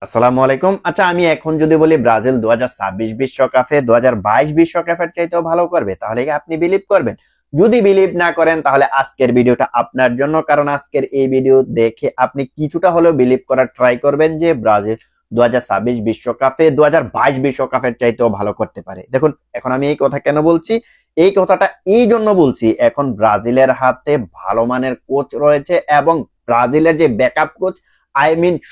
আসসালামু আলাইকুম। আচ্ছা, আমি এখন যদি বলি ব্রাজিল 2026 বিশ্বকাপে 2022 বিশ্বকাপের চাইতেও ভালো করবে, তাহলে কি আপনি বিলিভ করবেন? যদি বিলিভ না করেন তাহলে আজকের ভিডিওটা আপনার জন্য, কারণ আজকের এই ভিডিও দেখে আপনি কিছুটা হলেও বিলিভ করার ট্রাই করবেন যে ব্রাজিল 2026 বিশ্বকাপে 2022 বিশ্বকাপের চাইতেও ভালো করতে পারে। দেখুন, এখন আমি এই কথা কেন বলছি? এই কথাটা এই জন্য বলছি, এখন ব্রাজিলের হাতে ভালো মানের কোচ রয়েছে এবং ব্রাজিলের যে ব্যাকআপ কোচ,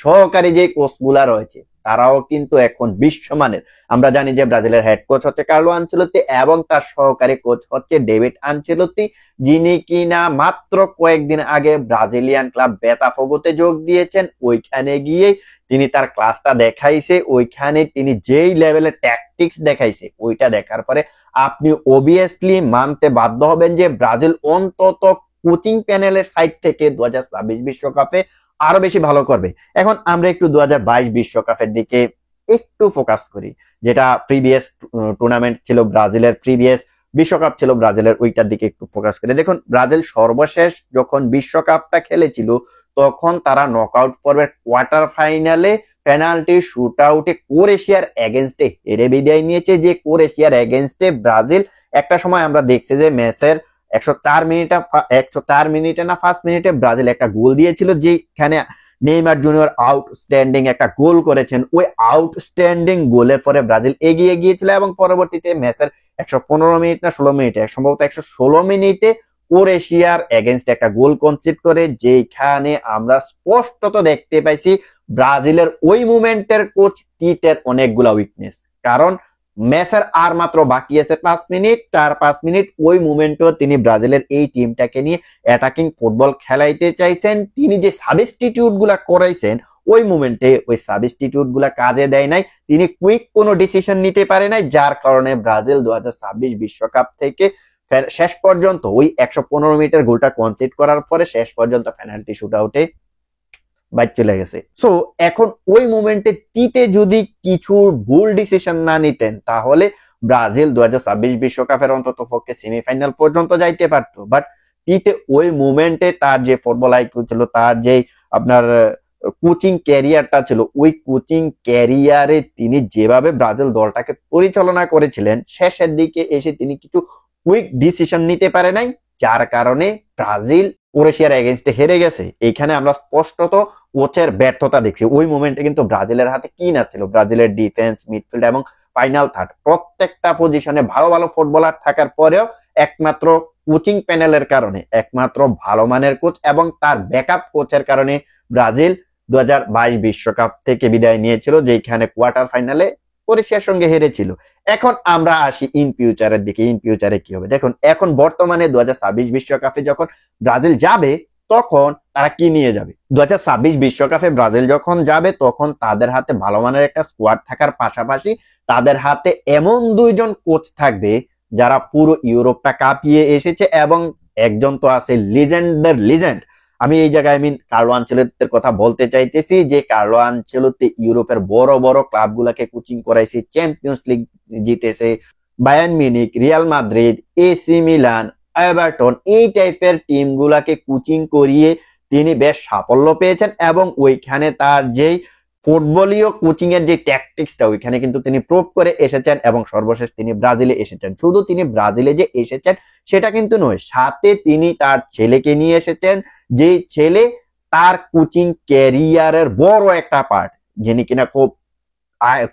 সহকারী যে কোচ গুলা রয়েছে তারাও কিন্তু এখন বিশ্বমানের। আমরা জানি যে ব্রাজিলের হেড কোচ হচ্ছে কার্লো আনচেলত্তি এবং তার সহকারী কোচ হচ্ছে ডেভিড আনচেলত্তি, যিনি কিনা মাত্র কয়েকদিন আগে ব্রাজিলিয়ান ক্লাব বেতাফোগোতে যোগ দিয়েছেন। ওইখানে গিয়ে তিনি তার ক্লাসটা দেখাইছে, ওইখানে তিনি যেই লেভেলের ট্যাকটিক্স দেখাইছে ওইটা দেখার পরে আপনি অবভিয়াসলি মানতে বাধ্য হবেন যে ব্রাজিল অন্তত কোচিং প্যানেলের সাইড থেকে 2026 বিশ্বকাপে আরো বেশি ভালো করবে। এখন আমরা একটু 2022 বিশ্বকাপের দিকে একটু ফোকাস করি, যেটা প্রিভিয়াস টুর্নামেন্ট ছিল ব্রাজিলের, প্রিভিয়াস বিশ্বকাপ ছিল ব্রাজিলের, ওইটার দিকে একটু ফোকাস করি। দেখুন, ব্রাজিল সর্বশেষ যখন বিশ্বকাপটা খেলেছিল তখন তারা নকআউট পর্বের কোয়ার্টার ফাইনালে পেনাল্টি শুট আউটে ক্রোয়েশিয়ার এগেনস্টে হেরে বিদায় নিয়েছে। যে ক্রোয়েশিয়ার এগেনস্টে ব্রাজিল একটা সময় আমরা দেখছি যে ম্যাচের 104 মিনিটে না 5 মিনিটে ব্রাজিল একটা গোল দিয়েছিল, যেখানে নেইমার জুনিয়র আউটস্ট্যান্ডিং একটা গোল করেছেন। ওই আউটস্ট্যান্ডিং গোলের পরে ব্রাজিল এগিয়ে গিয়েছিল এবং পরবর্তীতে ম্যাচের 115 মিনিট না 16 মিনিটে, সম্ভবত 116 মিনিটে ক্রোয়েশিয়ার এগেনস্ট একটা গোল কনসিড করে, যেখানে আমরা স্পষ্টত দেখতে পাইছি ব্রাজিলের ওই মুভমেন্টের কোচ তিতের অনেকগুলা উইকনেস। কারণ ম্যাচের আর মাত্র বাকি আছে 5 মিনিট, 4-5 মিনিট, ওই মুভমেন্টও তিনি ব্রাজিলের এই টিমটাকে নিয়ে অ্যাটাকিং ফুটবল খেলাইতে চাইছেন। তিনি যে সাবস্টিটিউট গুলা করাইছেন ওই মুভমেন্টে ওই সাবস্টিটিউট গুলা কাজে দেয় নাই, তিনি কুইক কোনো ডিসিশন নিতে পারে নাই, যার কারণে ব্রাজিল 2026 বিশ্বকাপ থেকে শেষ পর্যন্ত ওই 115 মিনিটের গোলটা কনসিড করার পরে শেষ পর্যন্ত পেনাল্টি শুট আউটে বাইক চলে গেছে। সো এখন ওই মোমেন্টে তিতে যদি কিছু ভুল ডিসিশন না নিতেন তাহলে ব্রাজিল 2026 বিশ্বকাপের অন্তত পক্ষে সেমিফাইনাল পর্যন্ত যাইতে পারতো। বাট তিতে ওই মোমেন্টে তার যে ফুটবল আইকিউ ছিল, তার যে আপনার কোচিং ক্যারিয়ারটা ছিল, ওই কোচিং ক্যারিয়ারে তিনি যেভাবে ব্রাজিল দলটাকে পরিচালনা করেছিলেন, শেষের দিকে এসে তিনি কিছু কুইক ডিসিশন নিতে পারে নাই, যার কারণে ব্রাজিল ক্রোয়েশিয়ার এগেইনস্টে হেরে গেছে। এইখানে আমরা স্পষ্টত কোচের ব্যর্থতা দেখছি। ওই মোমেন্টে কিন্তু ব্রাজিলের হাতে কি না ছিল, ব্রাজিলের ডিফেন্স, মিডফিল্ড এবং ফাইনাল থার্ড প্রত্যেকটা পজিশনে ভালো ভালো ফুটবলার থাকার পরেও একমাত্র কোচিং প্যানেলের কারণে, একমাত্র ভালো মানের কোচ এবং তার ব্যাকআপ কোচের কারণে ব্রাজিল 2022 বিশ্বকাপ থেকে বিদায় নিয়েছিল, যেখানে কোয়ার্টার ফাইনালে ক্রোয়েশিয়ার সঙ্গে হেরেছিল। এখন আমরা আসি ইন ফিউচারের দিকে। ইন ফিউচারে কি হবে? দেখুন, এখন বর্তমানে 2026 বিশ্বকাপে যখন ব্রাজিল যাবে তখন তারা কি নিয়ে যাবে? 2026 বিশ্বকাপে ব্রাজিল যখন যাবে তখন তাদের হাতে ভালো মানের একটা স্কোয়াড থাকার পাশাপাশি তাদের হাতে এমন দুইজন কোচ থাকবে যারা পুরো ইউরোপটা কাঁপিয়ে এসেছে, এবং একজন তো আছে লিজেন্ডের লিজেন্ড। আমি এই জায়গায় কার্লো আনচেলত্তির কথা বলতে চাইতেছি, যে কার্লো আনচেলত্তি ইউরোপের বড় বড় ক্লাবগুলোকে কোচিং করাইছে, চ্যাম্পিয়ন্স লিগ জিতেছে, Bayern Munich, Real Madrid, AC Milan, Everton, এই টাইপের টিম গুলাকে কোচিং করিয়ে তিনি বেশ সাফল্য পেয়েছেন এবং ওইখানে তার যেই ফুটবলীয় কোচিং এর যে ট্যাকটিক্সটা ওইখানে কিন্তু তিনি প্রুভ করে এসেছেন এবং সর্বশেষ তিনি ব্রাজিলে এসেছেন। শুধু তিনি ব্রাজিলে যে এসেছেন সেটা কিন্তু নয়, সাথে তিনি তার ছেলেকে নিয়ে এসেছেন, যে ছেলে তার কোচিং ক্যারিয়ারের বড় একটা পার্ট, যিনি কিনা খুব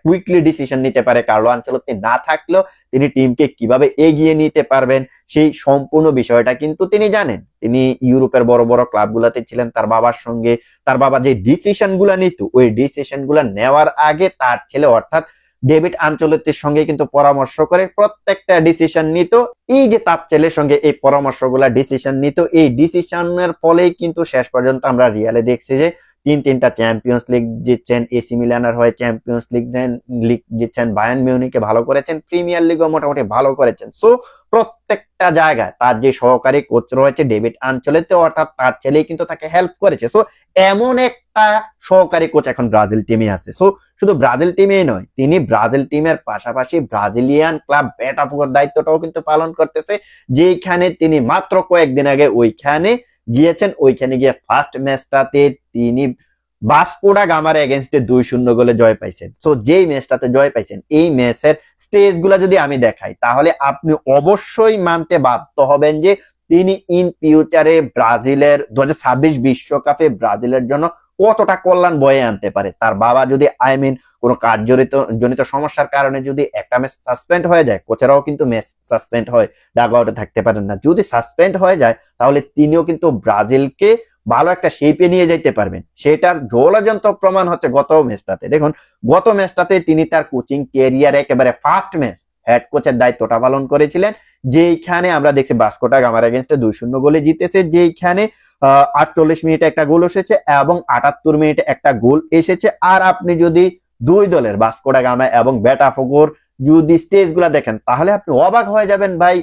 কুইকলি ডিসিশন নিতে পারে। কার্লো আনচেলত্তি না থাকলেও তিনি টিমকে কিভাবে এগিয়ে নিতে পারবেন সেই সম্পূর্ণ বিষয়টা কিন্তু তিনি জানেন। তিনি ইউরোপের বড় বড় ক্লাবগুলোতে ছিলেন তার বাবার সঙ্গে। তার বাবা যে ডিসিশন গুলা নিত ওই ডিসিশন গুলা নেওয়ার আগে তার ছেলে অর্থাৎ ডেভিড আনচেলত্তির সঙ্গে কিন্তু পরামর্শ করে প্রত্যেকটা ডিসিশন নিত। এই যে তার ছেলের সঙ্গে এই পরামর্শগুলা ডিসিশন নিত, এই ডিসিশনের ফলেই কিন্তু শেষ পর্যন্ত আমরা রিয়ালে দেখছি যে তিনটা চ্যাম্পিয়ন্স লিগ জিতছেন, এসি মিলানের হয়ে চ্যাম্পিয়ন্স লিগ জিতছেন, বায়ার্ন মিউনিখে ভালো করেছেন, প্রিমিয়ার লিগও মোটামুটি ভালো করেছেন। সো প্রত্যেকটা জায়গায় তার যে সহকারী কোচ রয়েছে ডেভিড আনচেলত্তি, অর্থাৎ তার ছেলেই কিন্তু তাকে হেল্প করেছে। সো এমন একটা সহকারী কোচ এখন ব্রাজিল টিমে আছে। সো শুধু ব্রাজিল টিমেই নয়, তিনি ব্রাজিল টিমের পাশাপাশি ব্রাজিলিয়ান ক্লাব বেটাফোগোর দায়িত্বটাও কিন্তু পালন করতেছে, যেখানে তিনি মাত্র কয়েকদিন আগে ওইখানে গিয়েছেন। ওইখানে গিয়ে ফার্স্ট ম্যাচটাতে তিনি ভাস্কো ডা গামার এগেনস্টে 2-0 গোলে জয় পাইছেন। সো যেই ম্যাচটাতে জয় পাইছেন এই ম্যাচের স্টেজ গুলা যদি আমি দেখাই তাহলে আপনি অবশ্যই মানতে বাধ্য হবেন যে তিনি ইন ফিউচারে ব্রাজিলের 2026 বিশ্বকাপে ব্রাজিলের জন্য কতটা কল্যাণ বয়ে আনতে পারে। তার বাবা যদি কোনো জনিত সমস্যার কারণে যদি একটা ম্যাচ সাসপেন্ড হয়ে যায়, কোচেরাও কিন্তু ম্যাচ সাসপেন্ড হয়, ডাগ আউটে থাকতে পারেন না, যদি সাসপেন্ড হয়ে যায় তাহলে তিনিও কিন্তু ব্রাজিলকে ভালো একটা শেপে নিয়ে যাইতে পারবেন। সেটার জ্বলজ্বন্ত প্রমাণ হচ্ছে গত ম্যাচটাতে। দেখুন গত ম্যাচটাতে তিনি তার কোচিং ক্যারিয়ার একেবারে ফার্স্ট ম্যাচ হেড কোচের দায়িত্বটা পালন করেছিলেন, যেইখানে আমরা দেখছি ভাস্কো ডা গামার এগেনস্টে 2-0 গোলে জিতেছে, যেইখানে 48 মিনিটে একটা গোল এসেছে এবং 78 মিনিটে একটা গোল এসেছে। আর আপনি যদি দুই দলের ভাস্কো ডা গামা এবং বোটাফোগোর যদি স্টেজ গুলা দেখেন তাহলে আপনি অবাক হয়ে যাবেন ভাই,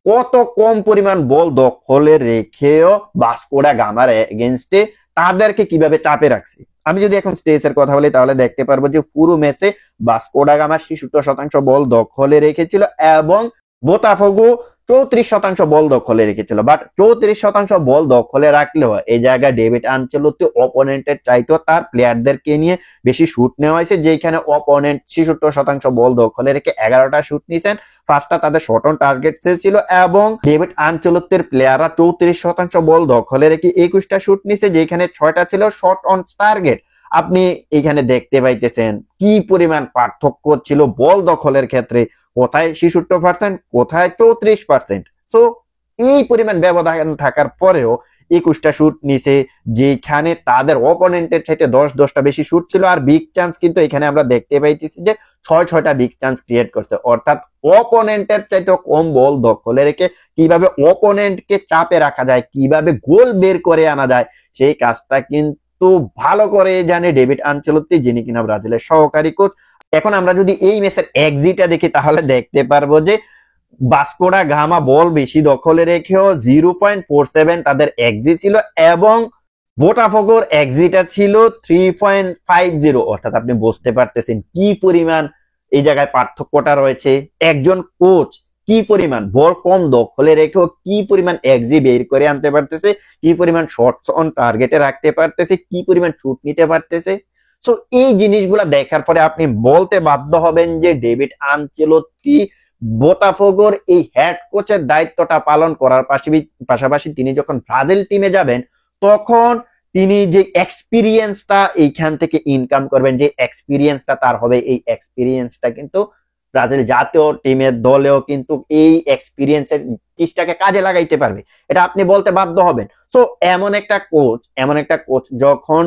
কত কম পরিমাণ বল দখলে রেখেও ভাস্কো ডা গামার এগেনস্টে তাদেরকে কিভাবে চাপে রাখছে। আমি যদি এখন স্টেজের কথা বলি তাহলে দেখতে পারবো যে পুরো ম্যাচে ভাস্কো ডা গামা 66% বল দখলে রেখেছিল এবং বোতাফোগো 34% বল দখলে রেখেছিল। বাট 34% বল দখলে রাখলেও এই জায়গায় ডেভিড আনচেলত্তি অপোনেন্টের চাইতেও তার প্লেয়ারদেরকে নিয়ে বেশি শুট নেওয়া হয়েছে, যেখানে অপোনেন্ট 66% বল দখলে রেখে 11টা শুট নিয়েছেন। ফার্স্টটা তাদের শর্ট অন টার্গেট ছিল এবং ডেভিড আনচেলত্তির প্লেয়াররা 34% বল দখলে রেখে 21টা শুট নিছে, যেখানে 6টা ছিল শর্ট অন টার্গেট। আপনি এখানে দেখতে পাইতেছেন কি পরিমাণ পার্থক্য ছিল বল দখলের ক্ষেত্রে, কোথায় 66%, কোথায় 34%। সো এই পরিমাণ ব্যবধান থাকার পরেও 21টা শুট নিছে, যেখানে তাদের অপোনেন্টের চাইতে 10-10টা বেশি শুট ছিল। আর বিগ চান্স কিন্তু এখানে আমরা দেখতে পাইতেছি যে 6-6টা বিগ চান্স ক্রিয়েট করছে, অর্থাৎ অপোনেন্টের চাইতে কম বল দখলে রেখে কিভাবে অপোনেন্টকে চাপে রাখা যায়, কিভাবে গোল বের করে আনা যায়, সেই কাজটা কিন্তু ভালো করে জানে ডেভিড আনচেলত্তি, যিনি কিনা ব্রাজিলের সহকারী কোচ। এখন আমরা যদি এই ম্যাচের এক্সিটা দেখি তাহলে দেখতে পারবো যে ভাস্কো ডা গামা বল বেশি দখলে রেখেও 0.47 তাদের এক্সি ছিল এবং বোটাফোগোর এক্সিটা ছিল 3.50। অর্থাৎ আপনি বুঝতে পারতেছেন কি পরিমাণ এই জায়গায় পার্থক্যটা রয়েছে। একজন কোচ কি পরিমাণ বল কম দখলে রেখেও কি পরিমাণ এক্সি বের করে আনতে পারতেছে, কি পরিমাণ শটস অন টার্গেটে রাখতে পারতেছে, কি পরিমাণ শুট নিতে পারতেছে। সো এই জিনিসগুলা দেখার পরে আপনি বলতে বাধ্য হবেন যে ডেভিড আনচেলত্তি বোতাফোগোর এই হেড কোচের দায়িত্বটা পালন করার পাশাপাশি তিনি যখন ব্রাজিল টিমে যাবেন তখন তিনি যে এক্সপিরিয়েন্সটা এইখান থেকে ইনকাম করবেন, যে এক্সপিরিয়েন্সটা তার হবে, এই এক্সপিরিয়েন্সটা কিন্তু ব্রাজিল জাতীয় টিমের দলেও কিন্তু এই এক্সপিরিয়েন্সের চিজটাকে কাজে লাগাইতে পারবে, এটা আপনি বলতে বাধ্য হবেন। সো এমন একটা কোচ যখন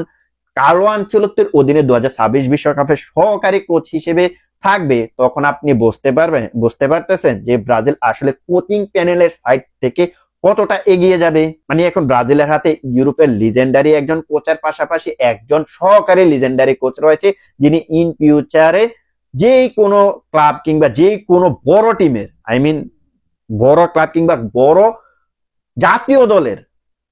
কার্লো আনচেলত্তির অধীনে 2026 বিশ্বকাপের সহকারী কোচ হিসেবে থাকবে তখন আপনি বুঝতে পারতেছেন যে ব্রাজিল আসলে কোচিং প্যানেলের সাইড থেকে কতটা এগিয়ে যাবে। মানে এখন ব্রাজিলের হাতে ইউরোপের লিজেন্ডারি একজন কোচের পাশাপাশি একজন সহকারী লিজেন্ডারি কোচ রয়েছে, যিনি ইন ফিউচারে যে কোনো ক্লাব কিংবা যে কোনো বড় টিমের বড় ক্লাব কিংবা বড় জাতীয় দলের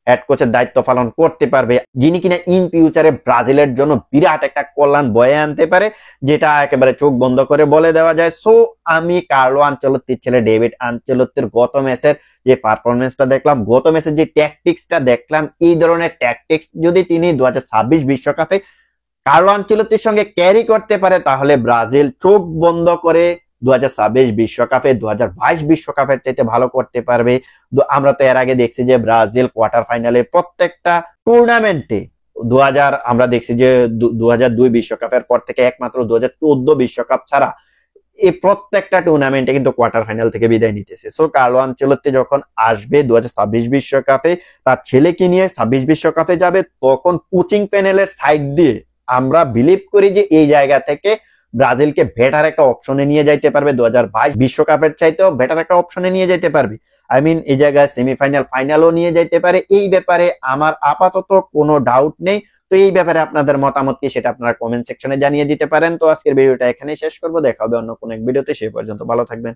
হেড কোচের দায়িত্ব পালন করতে পারবে, যিনি কিনা ইন ফিউচারে ব্রাজিলের জন্য বিরাট একটা কল্যাণ বয়ে আনতে পারে, যেটা একেবারে চোখ বন্ধ করে বলে দেওয়া যায়। সো আমি কার্লো আনচেলত্তির ছেলে ডেভিড আনচেলত্তির গত ম্যাচের যে পারফরমেন্সটা দেখলাম, গত ম্যাচের যে ট্যাকটিক্সটা দেখলাম, এই ধরনের ট্যাকটিক্স যদি তিনি 2026 বিশ্বকাপে কার্লো আনচেলত্তির সঙ্গে ক্যারি করতে পারে তাহলে ব্রাজিল চোখ বন্ধ করে 2026 বিশ্বকাপে 2022 বিশ্বকাপের চাইতে ভালো করতে পারবে। আমরা তো এর আগে দেখছি যে ব্রাজিল কোয়ার্টার ফাইনালে প্রত্যেকটা টুর্নামেন্টে আমরা দেখছি যে 2002 বিশ্বকাপের পর থেকে একমাত্র 2014 বিশ্বকাপ ছাড়া এই প্রত্যেকটা টুর্নামেন্টে কিন্তু কোয়ার্টার ফাইনাল থেকে বিদায় নিতেছে। সো কার্লো আনচেলত্তি যখন আসবে 2026 বিশ্বকাপে তার ছেলেকে নিয়ে 26 বিশ্বকাপে যাবে, তখন কোচিং প্যানেলের সাইড দিয়ে আমরা বিলিভ করি যে এই জায়গা থেকে ব্রাজিলকে বেটার একটা অপশনে নিয়ে যাইতে পারবে, 2022 বিশ্বকাপের চাইতেও বেটার একটা অপশনে নিয়ে যেতে পারবে। এই জায়গায় সেমিফাইনাল ফাইনালও নিয়ে যাইতে পারে। এই ব্যাপারে আমার আপাতত কোনো ডাউট নেই। তো এই ব্যাপারে আপনাদের মতামত কি সেটা আপনারা কমেন্ট সেকশনে জানিয়ে দিতে পারেন। তো আজকের ভিডিওটা এখানেই শেষ করবো, দেখা হবে অন্য কোনো এক ভিডিওতে। সেই পর্যন্ত ভালো থাকবেন।